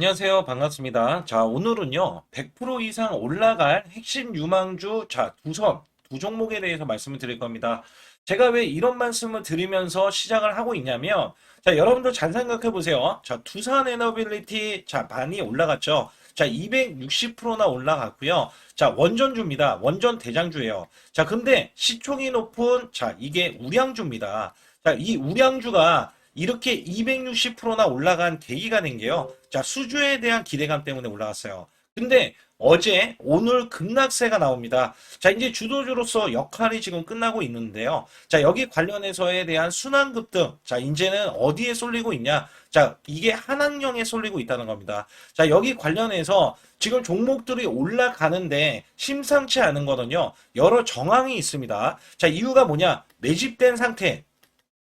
안녕하세요. 반갑습니다. 자, 오늘은요, 100% 이상 올라갈 핵심 유망주, 자, 두 종목에 대해서 말씀을 드릴 겁니다. 제가 왜 이런 말씀을 드리면서 시작을 하고 있냐면, 자, 여러분들 잘 생각해 보세요. 자, 두산 에너빌리티, 자, 많이 올라갔죠. 자, 260%나 올라갔고요. 자, 원전주입니다. 원전 대장주예요. 자, 근데 시총이 높은, 자, 이게 우량주입니다. 자, 이 우량주가 이렇게 260%나 올라간 계기가 된 게요. 자, 수주에 대한 기대감 때문에 올라갔어요. 근데 어제, 오늘 급락세가 나옵니다. 자, 이제 주도주로서 역할이 지금 끝나고 있는데요. 자, 여기 관련해서에 대한 순환 급등. 자, 이제는 어디에 쏠리고 있냐? 자, 이게 한학령에 쏠리고 있다는 겁니다. 자, 여기 관련해서 지금 종목들이 올라가는데 심상치 않은 거는요. 여러 정황이 있습니다. 자, 이유가 뭐냐? 매집된 상태.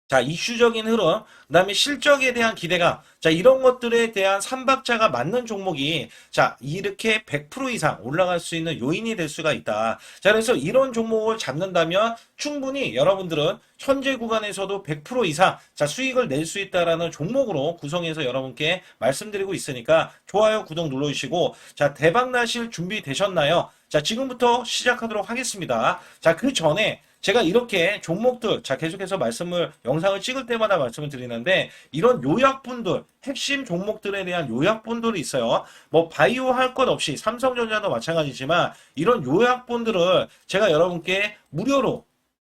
자, 이슈적인 흐름, 그 다음에 실적에 대한 기대감, 자, 이런 것들에 대한 삼박자가 맞는 종목이, 자, 이렇게 100% 이상 올라갈 수 있는 요인이 될 수가 있다. 자, 그래서 이런 종목을 잡는다면 충분히 여러분들은 현재 구간에서도 100% 이상, 자, 수익을 낼 수 있다라는 종목으로 구성해서 여러분께 말씀드리고 있으니까 좋아요, 구독 눌러주시고, 자, 대박 나실 준비 되셨나요? 자, 지금부터 시작하도록 하겠습니다. 자, 그 전에 제가 이렇게 종목들, 자, 계속해서 영상을 찍을 때마다 말씀을 드리는데, 이런 요약분들, 핵심 종목들에 대한 요약분들이 있어요. 뭐, 바이오 할 것 없이, 삼성전자도 마찬가지지만, 이런 요약분들을 제가 여러분께 무료로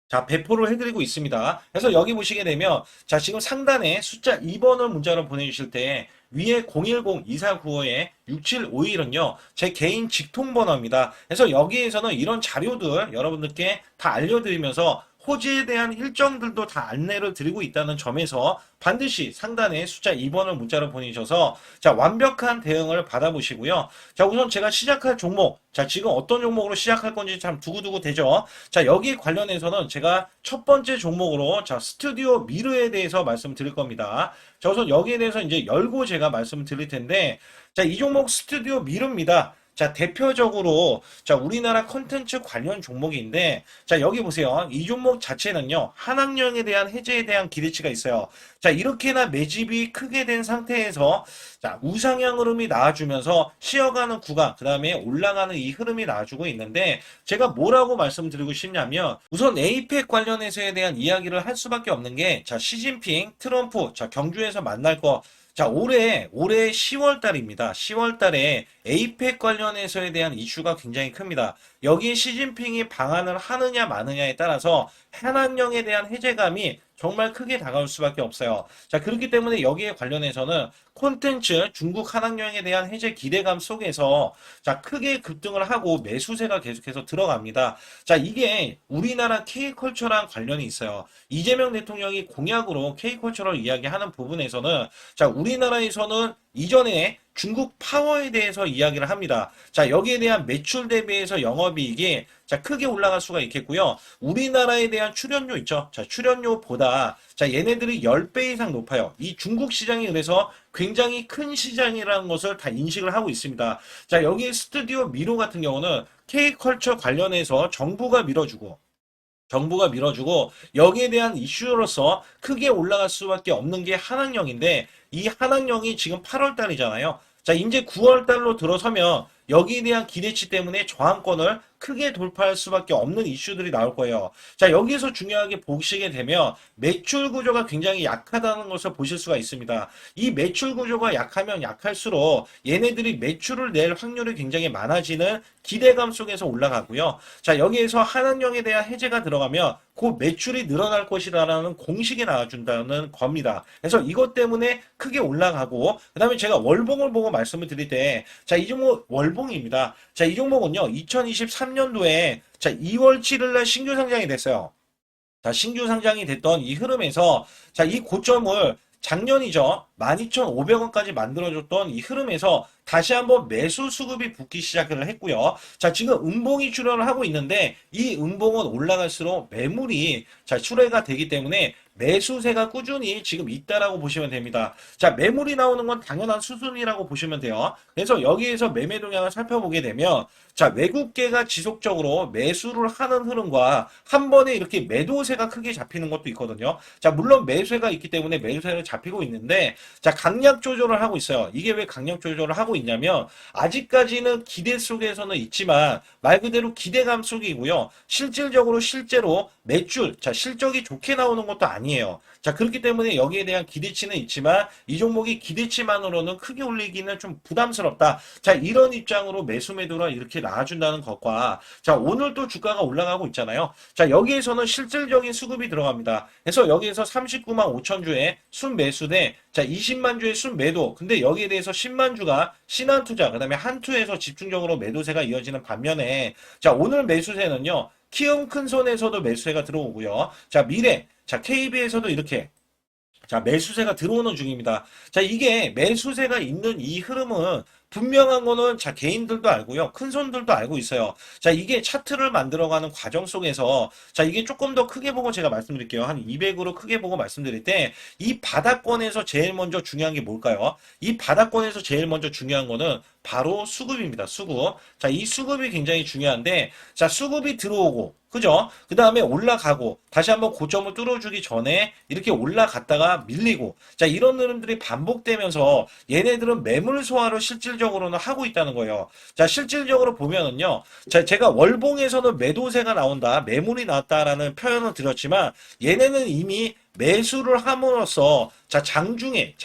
자, 배포를 해드리고 있습니다. 그래서 여기 보시게 되면, 자, 지금 상단에 숫자 2번을 문자로 보내주실 때, 위에 010-2495-6751은요, 제 개인 직통번호입니다. 그래서 여기에서는 이런 자료들 여러분들께 다 알려드리면서 호지에 대한 일정들도 다 안내를 드리고 있다는 점에서 반드시 상단에 숫자 2번을 문자로 보내셔서 자, 완벽한 대응을 받아보시고요. 자, 우선 제가 시작할 종목, 자, 지금 어떤 종목으로 시작할 건지 참 두고두고 되죠. 자, 여기 관련해서는 제가 첫 번째 종목으로 자, 스튜디오 미르에 대해서 말씀드릴 겁니다. 자, 우선 여기에 대해서 이제 열고 제가 말씀을 드릴 텐데, 자, 이 종목 스튜디오 미르입니다. 자, 대표적으로, 자, 우리나라 컨텐츠 관련 종목인데, 자, 여기 보세요. 이 종목 자체는요, 한학령에 대한 해제에 대한 기대치가 있어요. 자, 이렇게나 매집이 크게 된 상태에서, 자, 우상향 흐름이 나와주면서 쉬어가는 구간, 그 다음에 올라가는 이 흐름이 나와주고 있는데, 제가 뭐라고 말씀드리고 싶냐면, 우선 에이펙 관련해서에 대한 이야기를 할 수밖에 없는 게, 자, 시진핑, 트럼프, 자, 경주에서 만날 거, 자, 올해 10월 달입니다. 10월 달에 에이펙 관련해서에 대한 이슈가 굉장히 큽니다. 여기에 시진핑이 방한을 하느냐 마느냐에 따라서 한한령에 대한 해제감이 정말 크게 다가올 수밖에 없어요. 자, 그렇기 때문에 여기에 관련해서는 콘텐츠 중국 한학령에 대한 해제 기대감 속에서 자, 크게 급등을 하고 매수세가 계속해서 들어갑니다. 자, 이게 우리나라 K컬처랑 관련이 있어요. 이재명 대통령이 공약으로 K컬처를 이야기하는 부분에서는 자, 우리나라에서는 이전에 중국 파워에 대해서 이야기를 합니다. 자, 여기에 대한 매출 대비해서 영업이익이 자, 크게 올라갈 수가 있겠고요. 우리나라에 대한 출연료 있죠. 자, 출연료보다 자, 얘네들이 10배 이상 높아요. 이 중국 시장이 그래서 굉장히 큰 시장이라는 것을 다 인식을 하고 있습니다. 자, 여기 스튜디오 미로 같은 경우는 K컬처 관련해서 정부가 밀어주고 여기에 대한 이슈로서 크게 올라갈 수밖에 없는 게 한학령인데 이 한학령이 지금 8월 달이잖아요. 자, 이제 9월 달로 들어서면 여기에 대한 기대치 때문에 저항권을 크게 돌파할 수밖에 없는 이슈들이 나올 거예요. 자, 여기서 중요하게 보시게 되면 매출 구조가 굉장히 약하다는 것을 보실 수가 있습니다. 이 매출 구조가 약하면 약할수록 얘네들이 매출을 낼 확률이 굉장히 많아지는 기대감 속에서 올라가고요. 자, 여기에서 한한령에 대한 해제가 들어가면 그 매출이 늘어날 것이라는 공식이 나와준다는 겁니다. 그래서 이것 때문에 크게 올라가고, 그 다음에 제가 월봉을 보고 말씀을 드릴 때, 자, 이 종목 월봉입니다. 자, 이 종목은요, 2023년도에 자, 2월 7일 날 신규 상장이 됐어요. 자, 신규 상장이 됐던 이 흐름에서 자, 이 고점을 작년이죠. 12,500원까지 만들어줬던 이 흐름에서 다시 한번 매수 수급이 붙기 시작을 했고요. 자, 지금 음봉이 출현을 하고 있는데 이 음봉은 올라갈수록 매물이 자, 출회가 되기 때문에 매수세가 꾸준히 지금 있다라고 보시면 됩니다. 자, 매물이 나오는 건 당연한 수순이라고 보시면 돼요. 그래서 여기에서 매매 동향을 살펴보게 되면 자, 외국계가 지속적으로 매수를 하는 흐름과 한 번에 이렇게 매도세가 크게 잡히는 것도 있거든요. 자, 물론 매수세가 있기 때문에 매수세를 잡히고 있는데 자, 강약 조절을 하고 있어요. 이게 왜 강약 조절을 하고 있냐면 아직까지는 기대 속에서는 있지만 말 그대로 기대감 속이고요. 실질적으로 매출, 자, 실적이 좋게 나오는 것도 아니에요. 자, 그렇기 때문에 여기에 대한 기대치는 있지만 이 종목이 기대치만으로는 크게 올리기는 좀 부담스럽다. 자, 이런 입장으로 매수 매도를 이렇게 나와준다는 것과 자, 오늘 또 주가가 올라가고 있잖아요. 자, 여기에서는 실질적인 수급이 들어갑니다. 그래서 여기에서 39만 5천 주의 순매수 대 자, 20만 주의 순매도. 근데 여기에 대해서 10만 주가 신한투자, 그다음에 한투에서 집중적으로 매도세가 이어지는 반면에 자, 오늘 매수세는요. 키움 큰손에서도 매수세가 들어오고요. 자, 미래, 자, KB에서도 이렇게 자, 매수세가 들어오는 중입니다. 자, 이게 매수세가 있는 이 흐름은 분명한 거는 자, 개인들도 알고요. 큰 손들도 알고 있어요. 자, 이게 차트를 만들어가는 과정 속에서 자, 이게 조금 더 크게 보고 제가 말씀드릴게요. 한 200으로 크게 보고 말씀드릴 때 이 바닥권에서 제일 먼저 중요한 게 뭘까요? 이 바닥권에서 제일 먼저 중요한 거는 바로 수급입니다. 수급. 자, 이 수급이 굉장히 중요한데 자, 수급이 들어오고 그죠? 그 다음에 올라가고 다시 한번 고점을 뚫어주기 전에 이렇게 올라갔다가 밀리고 자, 이런 흐름들이 반복되면서 얘네들은 매물 소화를 실질적으로는 하고 있다는 거예요. 자, 실질적으로 보면은요. 자, 제가 월봉에서는 매도세가 나온다, 매물이 나왔다라는 표현을 드렸지만 얘네는 이미 매수를 함으로써 자, 장중에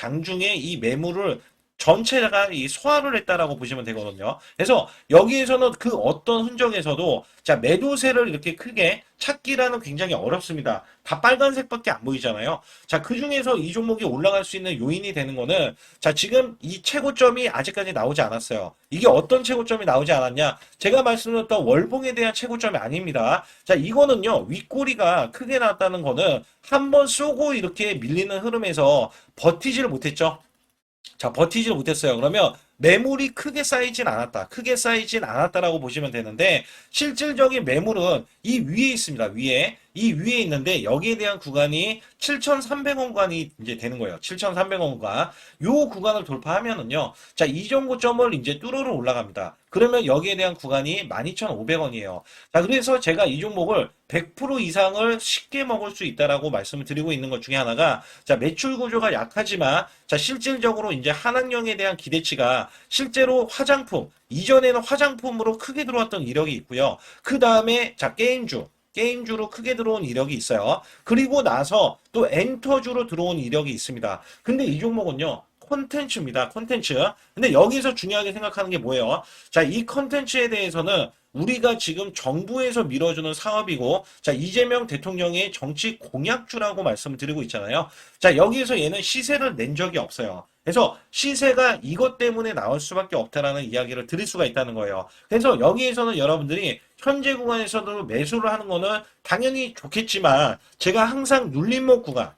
이 매물을 전체가 이 소화를 했다라고 보시면 되거든요. 그래서 여기에서는 그 어떤 흔적에서도 자, 매도세를 이렇게 크게 찾기라는 굉장히 어렵습니다. 다 빨간색밖에 안 보이잖아요. 자, 그 중에서 이 종목이 올라갈 수 있는 요인이 되는 거는 자, 지금 이 최고점이 아직까지 나오지 않았어요. 이게 어떤 최고점이 나오지 않았냐? 제가 말씀드렸던 월봉에 대한 최고점이 아닙니다. 자, 이거는요. 윗꼬리가 크게 나왔다는 거는 한번 쏘고 이렇게 밀리는 흐름에서 버티지를 못했죠. 자, 버티지를 못했어요. 그러면 매물이 크게 쌓이진 않았다. 크게 쌓이진 않았다라고 보시면 되는데 실질적인 매물은 이 위에 있습니다. 이 위에 있는데 여기에 대한 구간이 7,300원 구간이 이제 되는 거예요. 7,300원 구간. 요 구간을 돌파하면은요. 자, 이 정도 점을 이제 뚫으러 올라갑니다. 그러면 여기에 대한 구간이 12,500원이에요. 자, 그래서 제가 이 종목을 100% 이상을 쉽게 먹을 수 있다라고 말씀을 드리고 있는 것 중에 하나가 자, 매출 구조가 약하지만 자, 실질적으로 이제 한학령에 대한 기대치가 실제로 화장품, 이전에는 화장품으로 크게 들어왔던 이력이 있고요. 그 다음에 자, 게임주로 크게 들어온 이력이 있어요. 그리고 나서 또 엔터주로 들어온 이력이 있습니다. 근데 이 종목은요. 콘텐츠입니다. 콘텐츠. 근데 여기서 중요하게 생각하는 게 뭐예요? 자, 이 콘텐츠에 대해서는 우리가 지금 정부에서 밀어주는 사업이고, 자, 이재명 대통령의 정치 공약주라고 말씀을 드리고 있잖아요. 자, 여기에서 얘는 시세를 낸 적이 없어요. 그래서 시세가 이것 때문에 나올 수밖에 없다라는 이야기를 드릴 수가 있다는 거예요. 그래서 여기에서는 여러분들이 현재 구간에서도 매수를 하는 거는 당연히 좋겠지만, 제가 항상 눌림목 구간,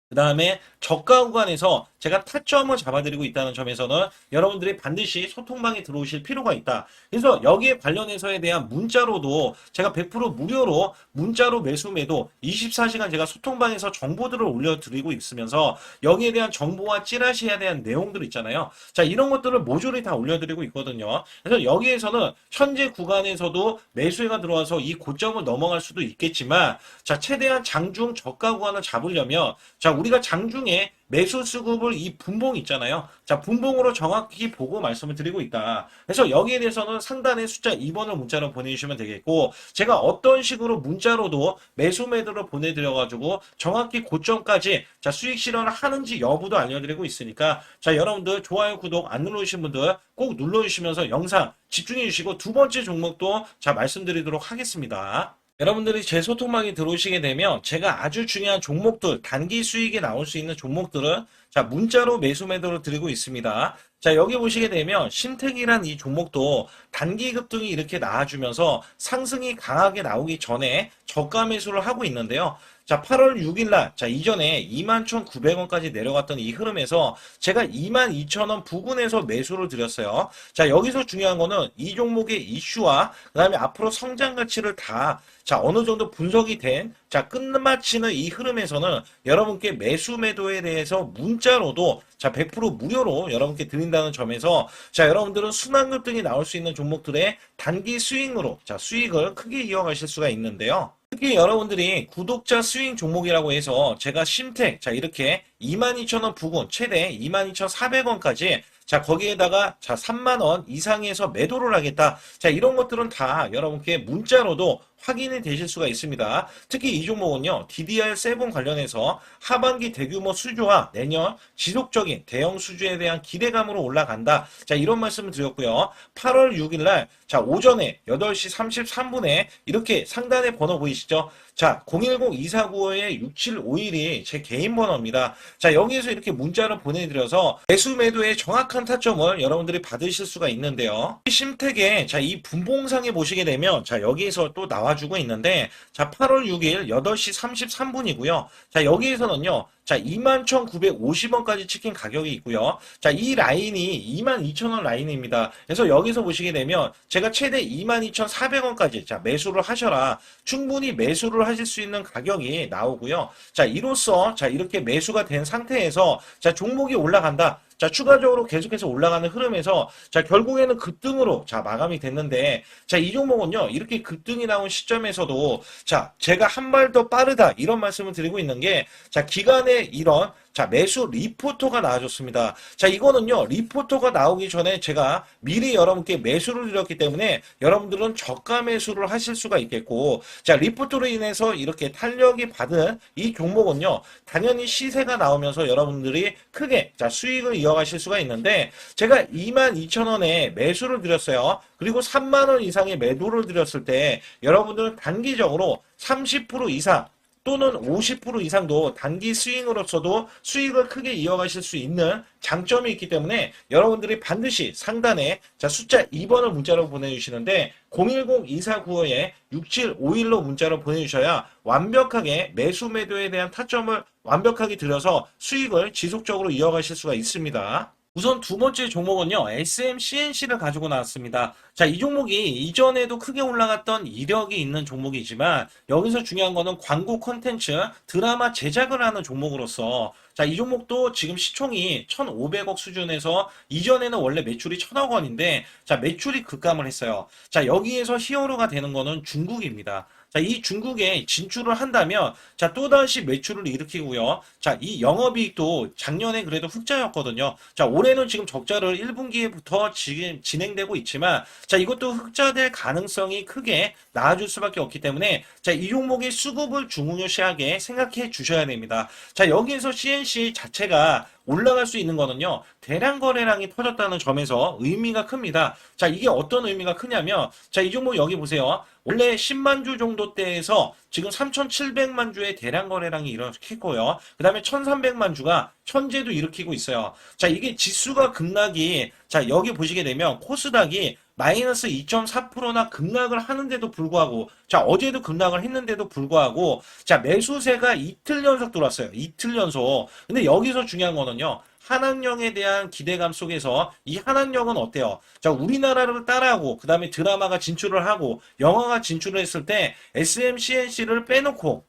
그 다음에 저가 구간에서 제가 타점을 잡아드리고 있다는 점에서는 여러분들이 반드시 소통방에 들어오실 필요가 있다. 그래서 여기에 관련해서에 대한 문자로도 제가 100% 무료로 문자로 매수 매도 24시간 제가 소통방에서 정보들을 올려드리고 있으면서 여기에 대한 정보와 찌라시에 대한 내용들 있잖아요. 자, 이런 것들을 모조리 다 올려드리고 있거든요. 그래서 여기에서는 현재 구간에서도 매수가 들어와서 이 고점을 넘어갈 수도 있겠지만 자, 최대한 장중 저가 구간을 잡으려면 자, 우리가 장중에 매수 수급을 이 분봉 있잖아요. 자, 분봉으로 정확히 보고 말씀을 드리고 있다. 그래서 여기에 대해서는 상단에 숫자 2번을 문자로 보내주시면 되겠고 제가 어떤 식으로 문자로도 매수 매도를 보내드려가지고 정확히 고점까지 자, 수익 실현을 하는지 여부도 알려드리고 있으니까 자, 여러분들 좋아요, 구독 안 눌러주신 분들 꼭 눌러주시면서 영상 집중해 주시고 두 번째 종목도 자, 말씀드리도록 하겠습니다. 여러분들이 제 소통방에 들어오시게 되면 제가 아주 중요한 종목들, 단기 수익이 나올 수 있는 종목들은 자, 문자로 매수 매도를 드리고 있습니다. 자, 여기 보시게 되면 신택이란 이 종목도 단기 급등이 이렇게 나와주면서 상승이 강하게 나오기 전에 저가 매수를 하고 있는데요. 자, 8월 6일 날, 자, 이전에 21,900원까지 내려갔던 이 흐름에서 제가 22,000원 부근에서 매수를 드렸어요. 자, 여기서 중요한 거는 이 종목의 이슈와 그다음에 앞으로 성장 가치를 다 자, 어느 정도 분석이 된, 자, 끝마치는 이 흐름에서는 여러분께 매수 매도에 대해서 문자로도 자, 100% 무료로 여러분께 드린다는 점에서 자, 여러분들은 순환급등이 나올 수 있는 종목들의 단기 스윙으로 자, 수익을 크게 이어가실 수가 있는데요. 특히 여러분들이 구독자 스윙 종목이라고 해서 제가 심택, 자, 이렇게 22,000원 부근, 최대 22,400원까지 자, 거기에다가 자, 3만원 이상에서 매도를 하겠다. 자, 이런 것들은 다 여러분께 문자로도 확인이 되실 수가 있습니다. 특히 이 종목은요, DDR7 관련해서 하반기 대규모 수주와 내년 지속적인 대형 수주에 대한 기대감으로 올라간다. 자, 이런 말씀을 드렸고요. 8월 6일 날, 자, 오전에 8시 33분에 이렇게 상단에 번호 보이시죠? 자, 010-2495-6751이 제 개인 번호입니다. 자, 여기에서 이렇게 문자를 보내드려서 매수 매도의 정확한 타점을 여러분들이 받으실 수가 있는데요. 심택에 자, 이 분봉상에 보시게 되면 자, 여기에서 또 나와주고 있는데 자, 8월 6일 8시 33분이고요. 자, 여기에서는요. 자, 21,950원까지 찍힌 가격이 있고요. 자, 이 라인이 22,000원 라인입니다. 그래서 여기서 보시게 되면 제가 최대 22,400원까지 자, 매수를 하셔라. 충분히 매수를 하실 수 있는 가격이 나오고요. 자, 이로써 자, 이렇게 매수가 된 상태에서 자, 종목이 올라간다. 자, 추가적으로 계속해서 올라가는 흐름에서 자, 결국에는 급등으로 자, 마감이 됐는데 자, 이 종목은요. 이렇게 급등이 나온 시점에서도 자, 제가 한 발 더 빠르다 이런 말씀을 드리고 있는 게 자, 기간에 이런 자, 매수 리포터가 나와줬습니다. 자, 이거는요, 리포터가 나오기 전에 제가 미리 여러분께 매수를 드렸기 때문에 여러분들은 저가 매수를 하실 수가 있겠고, 자, 리포터로 인해서 이렇게 탄력이 받은 이 종목은요, 당연히 시세가 나오면서 여러분들이 크게 자, 수익을 이어가실 수가 있는데, 제가 22,000원에 매수를 드렸어요. 그리고 3만원 이상의 매도를 드렸을 때, 여러분들은 단기적으로 30% 이상, 또는 50% 이상도 단기 스윙으로서도 수익을 크게 이어가실 수 있는 장점이 있기 때문에 여러분들이 반드시 상단에 자, 숫자 2번을 문자로 보내주시는데 010-2495-6751로 문자로 보내주셔야 완벽하게 매수 매도에 대한 타점을 완벽하게 들여서 수익을 지속적으로 이어가실 수가 있습니다. 우선 두 번째 종목은요, SMCNC를 가지고 나왔습니다. 자, 이 종목이 이전에도 크게 올라갔던 이력이 있는 종목이지만 여기서 중요한 거는 광고 콘텐츠, 드라마 제작을 하는 종목으로서 자, 이 종목도 지금 시총이 1,500억 수준에서 이전에는 원래 매출이 1,000억 원인데 자, 매출이 급감을 했어요. 자, 여기에서 히어로가 되는 거는 중국입니다. 자, 이 중국에 진출을 한다면 자, 또다시 매출을 일으키고요. 자, 이 영업이익도 작년에 그래도 흑자였거든요. 자, 올해는 지금 적자를 1분기부터 지금 진행되고 있지만 자, 이것도 흑자될 가능성이 크게 나아질 수밖에 없기 때문에 자, 이 종목의 수급을 중요시하게 생각해 주셔야 됩니다. 자, 여기에서 CNC 자체가 올라갈 수 있는 거는요, 대량 거래량이 터졌다는 점에서 의미가 큽니다. 자, 이게 어떤 의미가 크냐면, 자, 이 종목 여기 보세요. 원래 10만 주 정도 대에서 지금 3,700만 주의 대량 거래량이 일으켰고요. 그 다음에 1,300만 주가 현재도 일으키고 있어요. 자, 이게 지수가 급락이, 자, 여기 보시게 되면 코스닥이 마이너스 2.4%나 급락을 하는데도 불구하고, 자, 어제도 급락을 했는데도 불구하고, 자, 매수세가 이틀 연속 들어왔어요. 이틀 연속. 근데 여기서 중요한 거는요, 한한령에 대한 기대감 속에서 이 한한령은 어때요? 자, 우리나라를 따라하고, 그 다음에 드라마가 진출을 하고, 영화가 진출을 했을 때, SMCNC를 빼놓고,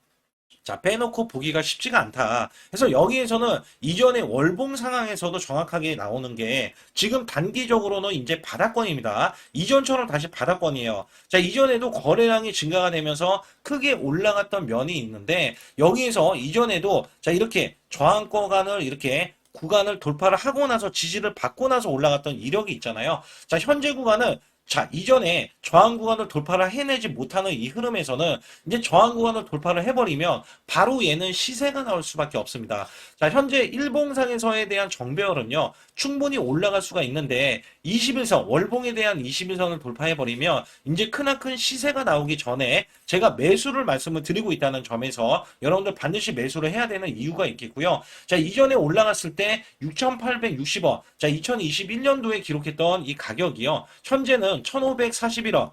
자, 빼놓고 보기가 쉽지가 않다. 그래서 여기에서는 이전의 월봉 상황에서도 정확하게 나오는 게 지금 단기적으로는 이제 바닥권입니다. 이전처럼 다시 바닥권이에요. 자, 이전에도 거래량이 증가가 되면서 크게 올라갔던 면이 있는데 여기에서 이전에도 자, 이렇게 저항권을 이렇게 구간을 돌파를 하고 나서 지지를 받고 나서 올라갔던 이력이 있잖아요. 자, 현재 구간은 자, 이전에 저항 구간을 돌파를 해내지 못하는 이 흐름에서는 이제 저항 구간을 돌파를 해버리면 바로 얘는 시세가 나올 수밖에 없습니다. 자, 현재 일봉상에서에 대한 정배열은요, 충분히 올라갈 수가 있는데 21선, 월봉에 대한 21선을 돌파해버리면 이제 크나큰 시세가 나오기 전에 제가 매수를 말씀을 드리고 있다는 점에서 여러분들 반드시 매수를 해야 되는 이유가 있겠고요. 자, 이전에 올라갔을 때 6,860원, 자, 2021년도에 기록했던 이 가격이요, 현재는 1,541원.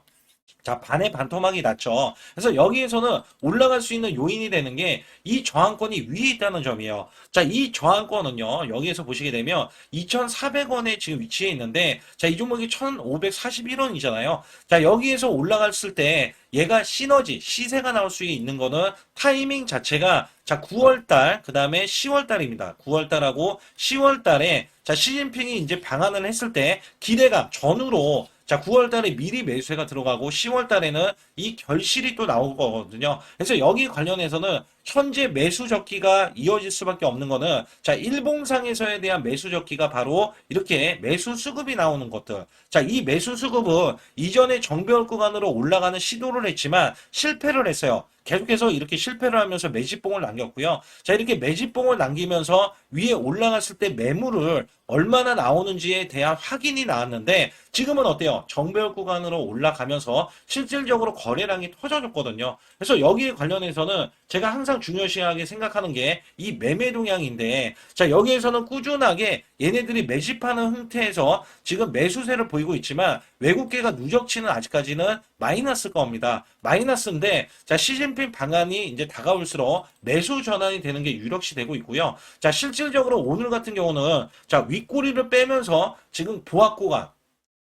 자, 반의 반토막이 났죠. 그래서 여기에서는 올라갈 수 있는 요인이 되는 게 이 저항권이 위에 있다는 점이에요. 자, 이 저항권은요, 여기에서 보시게 되면 2,400원에 지금 위치해 있는데, 자, 이 종목이 1,541원이잖아요. 자, 여기에서 올라갔을 때 얘가 시너지, 시세가 나올 수 있는 거는 타이밍 자체가 자, 9월달, 그 다음에 10월달입니다. 9월달하고 10월달에 자, 시진핑이 이제 방한을 했을 때 기대감 전후로 자, 9월 달에 미리 매수세가 들어가고 10월 달에는 이 결실이 또 나올 거거든요. 그래서 여기 관련해서는 현재 매수 적기가 이어질 수밖에 없는 거는 자, 일봉상에서에 대한 매수 적기가 바로 이렇게 매수 수급이 나오는 것들. 자, 이 매수 수급은 이전에 정배열 구간으로 올라가는 시도를 했지만 실패를 했어요. 계속해서 이렇게 실패를 하면서 매집봉을 남겼고요. 자, 이렇게 매집봉을 남기면서 위에 올라갔을 때 매물을 얼마나 나오는지에 대한 확인이 나왔는데 지금은 어때요? 정배열 구간으로 올라가면서 실질적으로 거래량이 터져줬거든요. 그래서 여기에 관련해서는 제가 항상 중요시하게 생각하는 게 이 매매 동향인데 자, 여기에서는 꾸준하게 얘네들이 매집하는 형태에서 지금 매수세를 보이고 있지만 외국계가 누적치는 아직까지는 마이너스 겁니다. 마이너스인데 자, 시진핑 방안이 이제 다가올수록 매수 전환이 되는 게 유력시 되고 있고요. 자, 실질적으로 오늘 같은 경우는 자, 윗꼬리를 빼면서 지금 보합 구간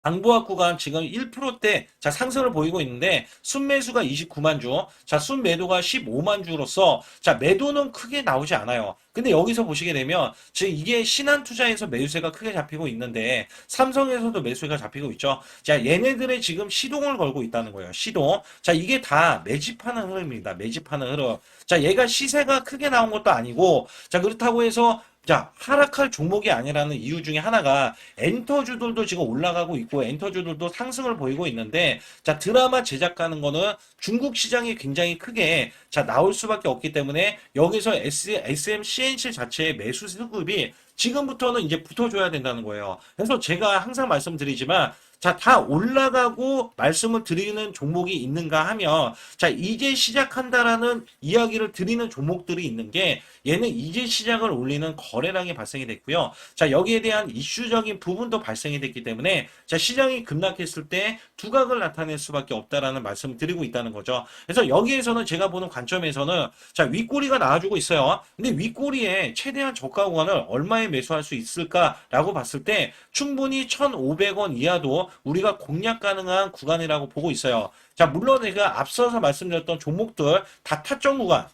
강보합 구간 지금 1%대 자 상승을 보이고 있는데 순매수가 29만 주, 자 순매도가 15만 주로서 자 매도는 크게 나오지 않아요. 근데 여기서 보시게 되면 지금 이게 신한투자에서 매수세가 크게 잡히고 있는데 삼성에서도 매수세가 잡히고 있죠. 자 얘네들의 지금 시동을 걸고 있다는 거예요. 시동. 자 이게 다 매집하는 흐름입니다. 매집하는 흐름. 자 얘가 시세가 크게 나온 것도 아니고 자 그렇다고 해서 자, 하락할 종목이 아니라는 이유 중에 하나가 엔터주들도 지금 올라가고 있고 엔터주들도 상승을 보이고 있는데 자, 드라마 제작하는 거는 중국 시장이 굉장히 크게 자, 나올 수밖에 없기 때문에 여기서 SMCNC 자체의 매수 수급이 지금부터는 이제 붙어줘야 된다는 거예요. 그래서 제가 항상 말씀드리지만 자, 다 올라가고 말씀을 드리는 종목이 있는가 하면, 자, 이제 시작한다라는 이야기를 드리는 종목들이 있는 게, 얘는 이제 시작을 올리는 거래량이 발생이 됐고요. 자, 여기에 대한 이슈적인 부분도 발생이 됐기 때문에, 자, 시장이 급락했을 때 두각을 나타낼 수밖에 없다라는 말씀을 드리고 있다는 거죠. 그래서 여기에서는 제가 보는 관점에서는, 자, 윗꼬리가 나와주고 있어요. 근데 윗꼬리에 최대한 저가 구간을 얼마에 매수할 수 있을까라고 봤을 때, 충분히 1,500원 이하도 우리가 공략 가능한 구간이라고 보고 있어요. 자, 물론 제가 앞서서 말씀드렸던 종목들 다 타점 구간,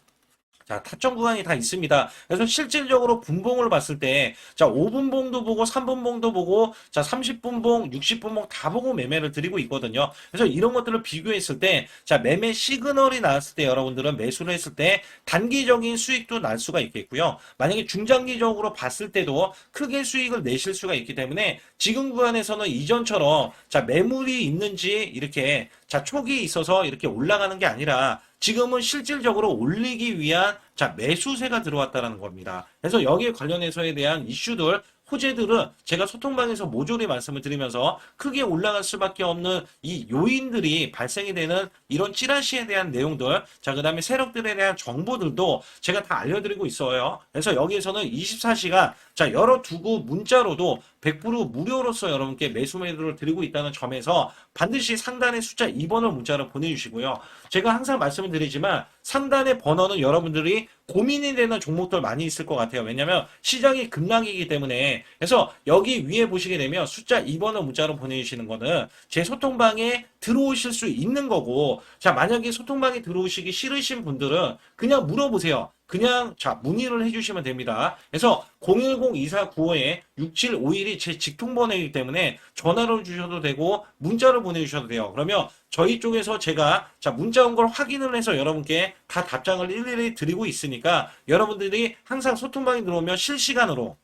자, 타점 구간이 다 있습니다. 그래서 실질적으로 분봉을 봤을 때, 자, 5분 봉도 보고, 3분 봉도 보고, 자, 30분 봉, 60분 봉 다 보고 매매를 드리고 있거든요. 그래서 이런 것들을 비교했을 때, 자, 매매 시그널이 나왔을 때 여러분들은 매수를 했을 때 단기적인 수익도 날 수가 있겠고요. 만약에 중장기적으로 봤을 때도 크게 수익을 내실 수가 있기 때문에 지금 구간에서는 이전처럼, 자, 매물이 있는지 이렇게, 자, 촉이 있어서 이렇게 올라가는 게 아니라 지금은 실질적으로 올리기 위한 자 매수세가 들어왔다는 겁니다. 그래서 여기에 관련해서에 대한 이슈들 호재들은 제가 소통방에서 모조리 말씀을 드리면서 크게 올라갈 수밖에 없는 이 요인들이 발생이 되는 이런 찌라시에 대한 내용들, 자, 그 다음에 세력들에 대한 정보들도 제가 다 알려드리고 있어요. 그래서 여기에서는 24시간, 자, 열어두고 문자로도 100% 무료로서 여러분께 매수 매도를 드리고 있다는 점에서 반드시 상단의 숫자 2번을 문자로 보내주시고요. 제가 항상 말씀을 드리지만 상단의 번호는 여러분들이 고민이 되는 종목들 많이 있을 것 같아요. 왜냐하면 시장이 급락이기 때문에. 그래서 여기 위에 보시게 되면 숫자 2번을 문자로 보내주시는 거는 제 소통방에 들어오실 수 있는 거고, 자, 만약에 소통방에 들어오시기 싫으신 분들은 그냥 물어보세요. 그냥 자 문의를 해주시면 됩니다. 그래서 010-2495-6751이 제 직통번호이기 때문에 전화로 주셔도 되고 문자로 보내주셔도 돼요. 그러면 저희 쪽에서 제가 자 문자 온 걸 확인을 해서 여러분께 다 답장을 일일이 드리고 있으니까 여러분들이 항상 소통방에 들어오면 실시간으로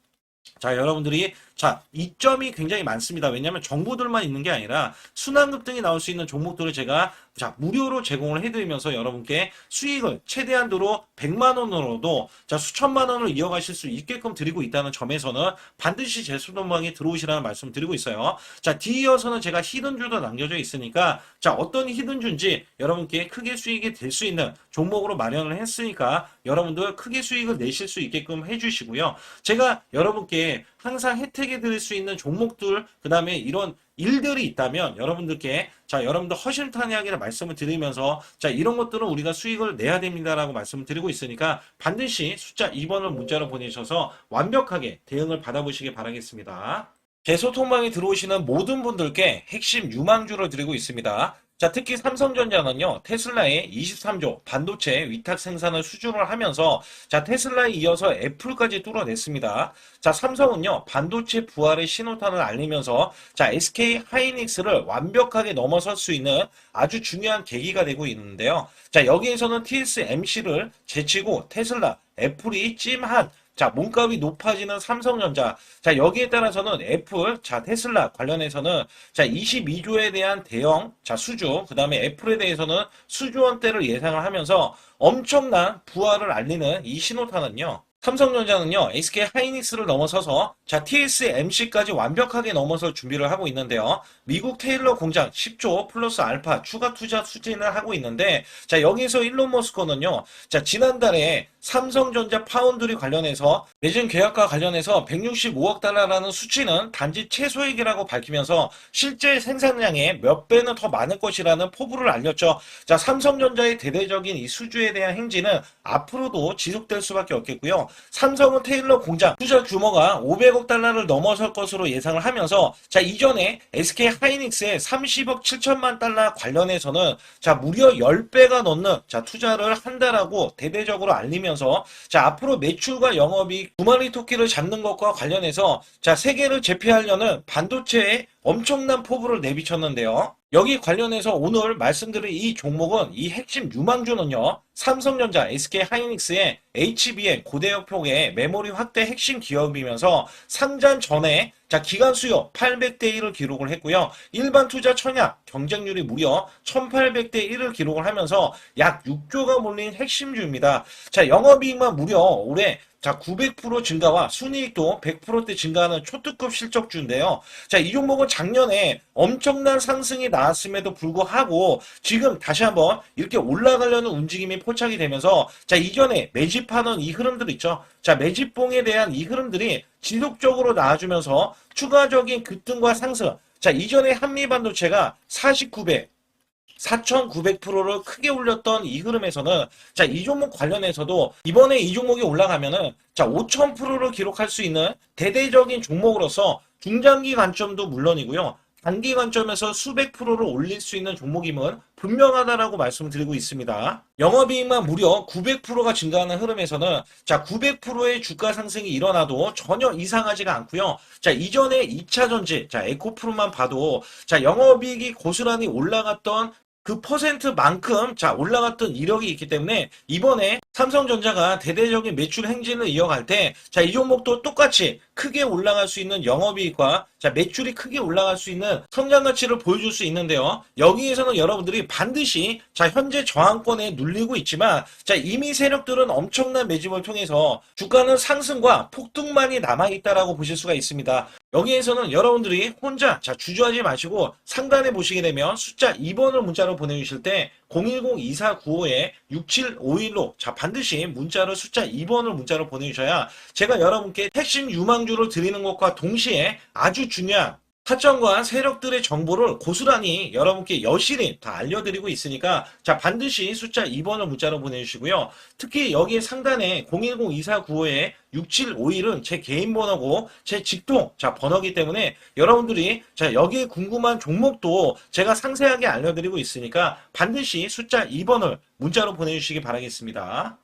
자, 여러분들이, 자, 이점이 굉장히 많습니다. 왜냐하면 정보들만 있는 게 아니라 순환급 등이 나올 수 있는 종목들을 제가 자, 무료로 제공을 해드리면서 여러분께 수익을 최대한도로 100만 원으로도 자, 수천만 원을 이어가실 수 있게끔 드리고 있다는 점에서는 반드시 제 수동방에 들어오시라는 말씀 드리고 있어요. 자, 뒤이어서는 제가 히든주도 남겨져 있으니까 자, 어떤 히든주인지 여러분께 크게 수익이 될 수 있는 종목으로 마련을 했으니까 여러분들 크게 수익을 내실 수 있게끔 해주시고요. 제가 여러분께 항상 혜택이 드릴 수 있는 종목들, 그 다음에 이런 일들이 있다면 여러분들께 여러분들 허심탄회하게 말씀을 드리면서 이런 것들은 우리가 수익을 내야 됩니다라고 말씀을 드리고 있으니까 반드시 숫자 2번을 문자로 보내셔서 완벽하게 대응을 받아보시기 바라겠습니다. 제 소통방에 들어오시는 모든 분들께 핵심 유망주를 드리고 있습니다. 특히 삼성전자는요, 테슬라의 23조 반도체 위탁 생산을 수주를 하면서, 테슬라에 이어서 애플까지 뚫어냈습니다. 삼성은요, 반도체 부활의 신호탄을 알리면서, SK 하이닉스를 완벽하게 넘어설 수 있는 아주 중요한 계기가 되고 있는데요. 여기에서는 TSMC를 제치고 테슬라, 애플이 찜한 몸값이 높아지는 삼성전자. 여기에 따라서는 애플, 테슬라 관련해서는 22조에 대한 대형, 수주, 그 다음에 애플에 대해서는 수조 원대를 예상을 하면서 엄청난 부활을 알리는 이 신호탄은요. 삼성전자는요, SK 하이닉스를 넘어서서 TSMC까지 완벽하게 넘어설 준비를 하고 있는데요. 미국 테일러 공장 10조 플러스 알파 추가 투자 추진을 하고 있는데, 여기서 일론 머스크는요, 지난달에 삼성전자 파운드리 관련해서 매진 계약과 관련해서 165억 달러라는 수치는 단지 최소액이라고 밝히면서 실제 생산량의 몇 배는 더 많을 것이라는 포부를 알렸죠. 삼성전자의 대대적인 이 수주에 대한 행진은 앞으로도 지속될 수밖에 없겠고요. 삼성은 테일러 공장 투자 규모가 500억 달러를 넘어설 것으로 예상을 하면서 이전에 SK 하이닉스의 30억 7천만 달러 관련해서는 무려 10배가 넘는 투자를 한다라고 대대적으로 알리면서 앞으로 매출과 영업이익 두 마리 토끼를 잡는 것과 관련해서 세계를 제패하려는 반도체에 엄청난 포부를 내비쳤는데요. 여기 관련해서 오늘 말씀드릴 이 종목은 이 핵심 유망주는요. 삼성전자, SK 하이닉스의 HBM 고대역폭의 메모리 확대 핵심 기업이면서 상장 전에 기간 수요 800대 1을 기록을 했고요. 일반 투자 청약 경쟁률이 무려 1800대 1을 기록을 하면서 약 6조가 몰린 핵심주입니다. 영업이익만 무려 올해 900% 증가와 순이익도 100%대 증가하는 초특급 실적주인데요. 이 종목은 작년에 엄청난 상승이 나왔음에도 불구하고 지금 다시 한번 이렇게 올라가려는 움직임이 포착이 되면서 이전에 매집하는 이 흐름들 있죠. 매집봉에 대한 이 흐름들이 지속적으로 나와주면서 추가적인 급등과 상승. 이전에 한미반도체가 49배 4,900%를 크게 올렸던 이 흐름에서는 이 종목 관련해서도 이번에 이 종목이 올라가면은 5,000%를 기록할 수 있는 대대적인 종목으로서 중장기 관점도 물론이고요. 단기 관점에서 수백 프로를 올릴 수 있는 종목임은 분명하다라고 말씀드리고 있습니다. 영업이익만 무려 900%가 증가하는 흐름에서는 900%의 주가 상승이 일어나도 전혀 이상하지가 않고요. 이전에 2차 전지, 에코프로만 봐도 영업이익이 고스란히 올라갔던 그 퍼센트만큼 올라갔던 이력이 있기 때문에 이번에 삼성전자가 대대적인 매출 행진을 이어갈 때 이 종목도 똑같이 크게 올라갈 수 있는 영업이익과 매출이 크게 올라갈 수 있는 성장 가치를 보여줄 수 있는데요. 여기에서는 여러분들이 반드시 현재 저항권에 눌리고 있지만 이미 세력들은 엄청난 매집을 통해서 주가는 상승과 폭등만이 남아있다라고 보실 수가 있습니다. 여기에서는 여러분들이 혼자 주저하지 마시고 상단에 보시게 되면 숫자 2번을 문자로 보내주실 때 010-2495-6751로 반드시 문자로 숫자 2번을 문자로 보내주셔야 제가 여러분께 핵심 유망주를 드리는 것과 동시에 아주 중요한 타점과 세력들의 정보를 고스란히 여러분께 여실히 다 알려드리고 있으니까 반드시 숫자 2번을 문자로 보내주시고요. 특히 여기에 상단에 010-2495-6751은 제 개인 번호고 제 직통 번호기 때문에 여러분들이 여기에 궁금한 종목도 제가 상세하게 알려드리고 있으니까 반드시 숫자 2번을 문자로 보내주시기 바라겠습니다.